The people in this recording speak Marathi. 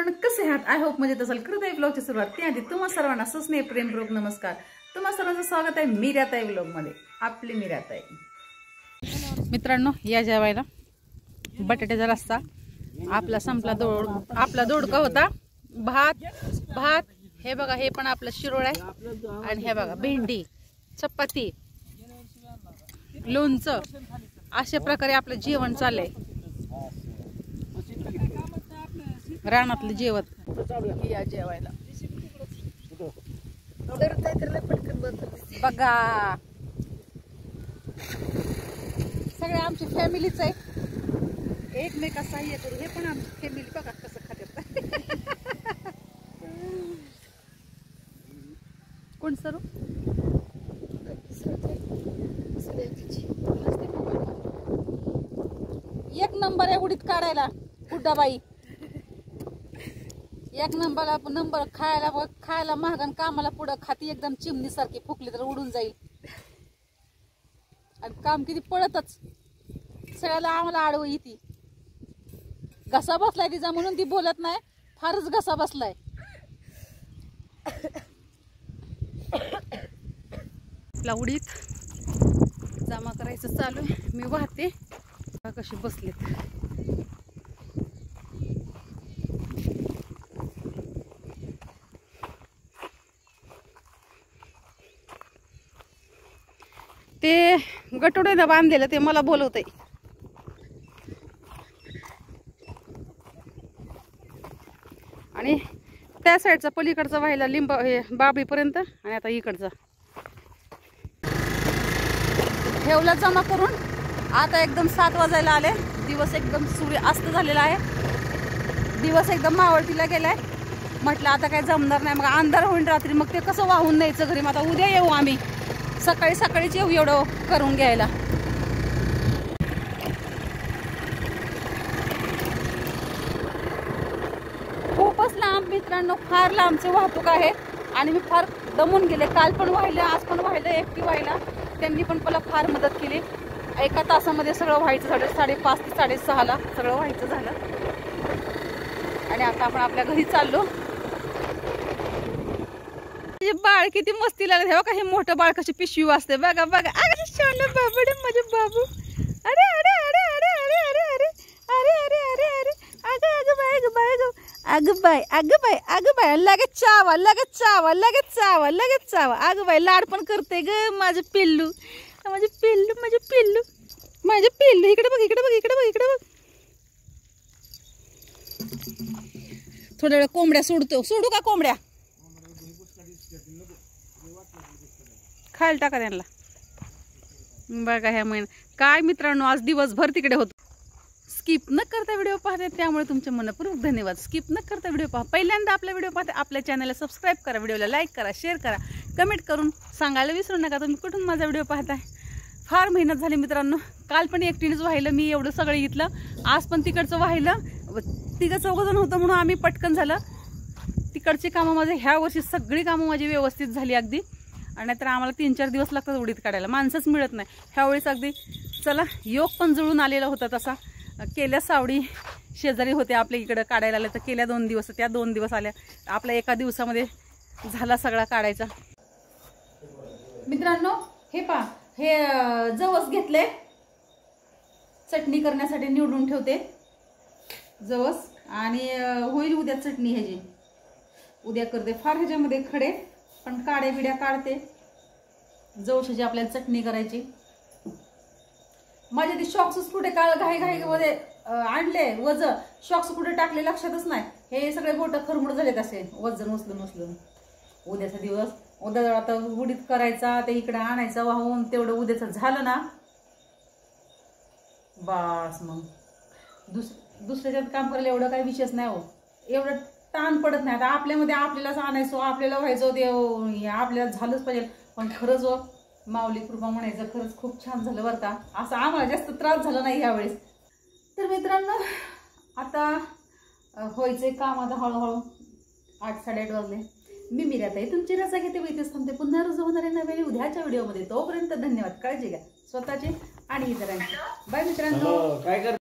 मित्रांनो कसे आहात? आय होप मजेत असाल. करत आहे व्लॉगची सुरुवात त्याआधी तुम्हा सर्वांना सुस्नेह प्रेमपूर्वक नमस्कार. तुम्हा सर्वांचं स्वागत आहे मीराताई व्लॉग मध्ये. आपली मीराताई. मित्रांनो या जेवायला बटाट्याचा रस्सा आपला संपला. आपला दोडका होता. भात हे बघा, हे पण आपलं शिरोळ आहे. आणि हे बघा भेंडी, चपाती, लोणचं, अशा प्रकारे आपलं जेवण चाललंय. रानातलं जेवण या जेवायला बघा. सगळे आमची फॅमिलीच आहे. एकमेका सहाय्य करू. हे पण आमची फॅमिली बघा कसं खात्यात. कोण सरू एक नंबर आहे उडीत काढायला. गुड्डाबाई एक नंबर खायला महागण कामाला पुढं खाती. एकदम चिमणी सारखी फुकली तर उडून जाईल. आणि काम किती पळतच. सगळ्याला आम्हाला आडवं येते. घसा बसलाय तिचा म्हणून ती बोलत नाही. फारच घसा बसलाय. आपला उडीत जमा करायचं चालू आहे. मी वाहते. कशी बसलेत. ते गटोड्यानं बांधलेलं ते मला बोलवतंय. आणि त्या साईडचा पलीकडचा व्हायला लिंब हे बाबीपर्यंत. आणि आता इकडचा ठेवला जमा करून. आता एकदम 7 वाजायला आले. दिवस एकदम सूर्य अस्त झालेला आहे. दिवस एकदम मावळतीला गेलाय. म्हटलं आता काय जमणार नाही. मग अंधार होईल रात्री. मग ते कसं वाहून न्यायचं घरी. मग आता उद्या येऊ आम्ही. सकाळीच येऊ एवढं करून घ्यायला. खूपच लांब मित्रांनो, फार लांबची वाहतूक आहे. आणि मी फार दमून गेले. काल पण वाहिलं, आज पण वाहिलं. एकटी व्हायला त्यांनी पण मला फार मदत केली. एका तासामध्ये सगळं व्हायचं झालं. 5:30 ते 6:30ला सगळं व्हायचं झालं. आणि आता आपण आपल्या घरी चाललो. बाळ किती मस्ती लागले. हे बघा, हे मोठं बाळ कशी पिशवी वाजते. बघा बघा. अरे शाला बाबडे माझे बाबू. अरे अरे अरे अरे अरे अरे अरे अरे अरे अरे अरे अगं बाय अगं बाय अगं बाय अगं बाय अगं बाय. लगेच चावा लगेच चावा लगेच चावा लगेच चावा. अगं बाय लाड पण करते ग माझे पिल्लू. माझे पिल्लू माझे पिल्लू माझे पिल्लू. इकडे बघ इकडे बघ इकडे बघ इकडे बघ. थोड्या वेळ कोंबड्या सोडू का कोंबड्या? खायला टाका त्यांना. बघा ह्या महिना काय मित्रांनो, आज दिवसभर तिकडे होतो. स्किप न करता व्हिडिओ पाहते त्यामुळे तुमचे मनपूर्वक धन्यवाद. स्किप न करता व्हिडिओ पहा. पहिल्यांदा आपला व्हिडिओ पाहते आपल्या चॅनलला सबस्क्राईब करा. व्हिडिओला लाईक करा, शेअर करा, कमेंट करून सांगायला विसरू नका तुम्ही कुठून माझा व्हिडिओ पाहताय. फार मेहनत झाली मित्रांनो. काल पण एकटीनेच वाहिलं मी. एवढं सगळं घेतलं. आज पण तिकडचं वाहिलं. 3-4 होतं म्हणून आम्ही पटकन झालं. तिकडची कामं माझे ह्या वर्षी सगळी कामं माझी व्यवस्थित झाली अगदी. आणि नाहीतर आम्हाला 3-4 दिवस लागतात उडीत काढायला. माणसंच मिळत नाही ह्यावेळेस. अगदी चला योग पण जुळून आलेला होता तसा. केल्या सावडी शेजारी होते आपल्या इकडं काढायला आल्या तर केल्या 2 दिवस. त्या 2 दिवस आल्या. आपल्या एका दिवसामध्ये झाला सगळा काढायचा. मित्रांनो हे पहा, हे जवस घेतले. चटणी करण्यासाठी निवडून ठेवते जवस. आणि होईल उद्या चटणी ह्याची. उद्या करते. फार ह्याच्यामध्ये खडे पण काड्या बिड्या काढते. जवसाची आपल्याला चटणी करायची. माझे ते शॉक्स कुठे काळ घाई मध्ये आणले. शॉक्स कुठे टाकले लक्षातच नाही. हे सगळे बोट खरमुड झालेत असे वजन उचलून. उद्याचा दिवस. उद्या आता उडीत करायचा. ते इकडे आणायचं वाहून. तेवढं उद्याचं झालं ना बास. मग दुसऱ्याच्यात काम करायला एवढं काही विशेष नाही हो. एवढं ताण पडत नाही. आता आपल्यामध्ये आपल्यालाच आणायचो, आपल्याला व्हायचं ते आपल्याला झालंच पाहिजे. पण खरंच हो माऊली कृपा म्हणायचं. खरंच खूप छान झालं बरं का. असं आम्हाला जास्त त्रास झाला नाही ह्यावेळेस. तर मित्रांनो आता व्हायचंय काम. आता हळूहळू 8-8:30 वाजले. मी मीराताई तुमची रजा घेते. इथेच थांबते. पुन्हा रुजू होणार आहे नव्याने उद्याच्या व्हिडिओमध्ये. तोपर्यंत धन्यवाद. काळजी घ्या स्वतःची आणि इतरांची. बाय मित्रांनो.